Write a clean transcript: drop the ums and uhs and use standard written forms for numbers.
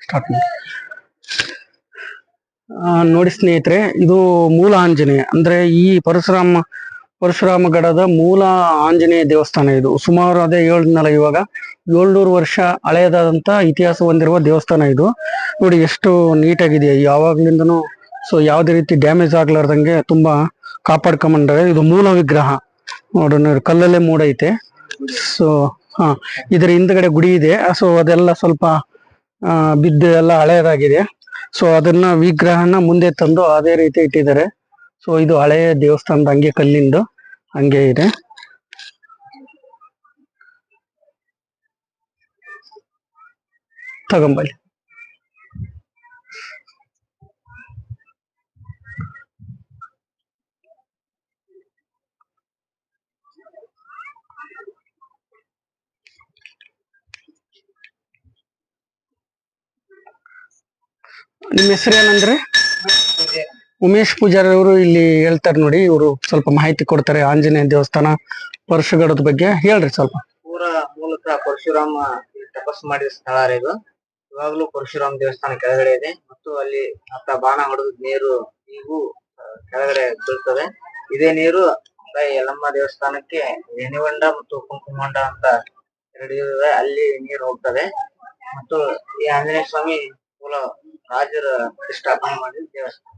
Start ಮಾಡಿ. ನೋಡಿ ಸ್ನೇಹಿತರೆ, ಇದು ಮೂಲ ಆಂಜನೇಯ ಅಂದ್ರೆ ಈ ಪರಶುರಾಮಗಡದ ಮೂಲ ಆಂಜನೇಯ ದೇವಸ್ಥಾನ. ಇದು ಸುಮಾರು ಅದೇ ಹೇಳಿದ್ನಲ್ಲ ಇವಾಗ 700 ವರ್ಷ ಹಳೆಯದಾದಂತ ಇತಿಹಾಸ ಹೊಂದಿರುವ ದೇವಸ್ಥಾನ ಇದು. ನೋಡಿ ಎಷ್ಟು ನೀಟಾಗಿದೆ ಯಾವಾಗ್ಲಿಂದನು. ಸೊ ಯಾವುದೇ ರೀತಿ ಡ್ಯಾಮೇಜ್ ಆಗ್ಲಾರ್ದಂಗೆ ತುಂಬಾ ಕಾಪಾಡ್ಕೊಂಬಂದ್ರೆ. ಇದು ಮೂಲ ವಿಗ್ರಹ ನೋಡಿ ಕಲ್ಲಲ್ಲೇ ಮೂಡೈತೆ. ಸೊ ಇದರ ಹಿಂದ್ಗಡೆ ಗುಡಿ ಇದೆ. ಸೊ ಅದೆಲ್ಲ ಸ್ವಲ್ಪ ಬಿದ್ದು ಎಲ್ಲ ಹಳೆಯದಾಗಿದೆ. ಸೊ ಅದನ್ನ ವಿಗ್ರಹನ ಮುಂದೆ ತಂದು ಅದೇ ರೀತಿ ಇಟ್ಟಿದ್ದಾರೆ. ಸೊ ಇದು ಹಳೆಯ ದೇವಸ್ಥಾನದ ಹಂಗೆ ಕಲ್ಲಿಂದು ಹಂಗೆ ಇದೆ. ತಗೊಂಬಲ್ಲಿ. ನಿಮ್ಮ ಹೆಸರು ಏನಂದ್ರೆ? ಉಮೇಶ್ ಪೂಜಾರಿ ಅವರು ಇಲ್ಲಿ ಹೇಳ್ತಾರೆ ನೋಡಿ. ಇವರು ಸ್ವಲ್ಪ ಮಾಹಿತಿ ಕೊಡ್ತಾರೆ ಆಂಜನೇಯ ದೇವಸ್ಥಾನ ಪರಶುಗಡದ ಬಗ್ಗೆ. ಹೇಳ್ರಿ ಸ್ವಲ್ಪ. ಮೂಲತಃ ಪರಶುರಾಮ ತಪಸ್ಸು ಮಾಡಿದ ಸ್ಥಳ ಇದು. ಇವಾಗಲೂ ಪರಶುರಾಮ ದೇವಸ್ಥಾನ ಕೆಳಗಡೆ ಇದೆ ಮತ್ತು ಅಲ್ಲಿ ಆತ ಬಾಣ ಹೊಡೆದ ನೀರು ಈಗೂ ಕೆಳಗಡೆ ಬೀಳ್ತದೆ. ಇದೇ ನೀರು ಯಲ್ಲಮ್ಮ ದೇವಸ್ಥಾನಕ್ಕೆ ರೇಣಿಹೊಂಡ ಮತ್ತು ಕುಂಕುಮಹೊಂಡ ಅಂತ 2 ಇದೆ, ಅಲ್ಲಿ ನೀರು ಹೋಗ್ತದೆ. ಮತ್ತು ಈ ಆಂಜನೇಯ ಸ್ವಾಮಿ ಮೂಲ ರಾಜರ ಪ್ರತಿಷ್ಠಾಪನೆ ಮಾಡಿದ ದೇವಸ್ಥಾನ.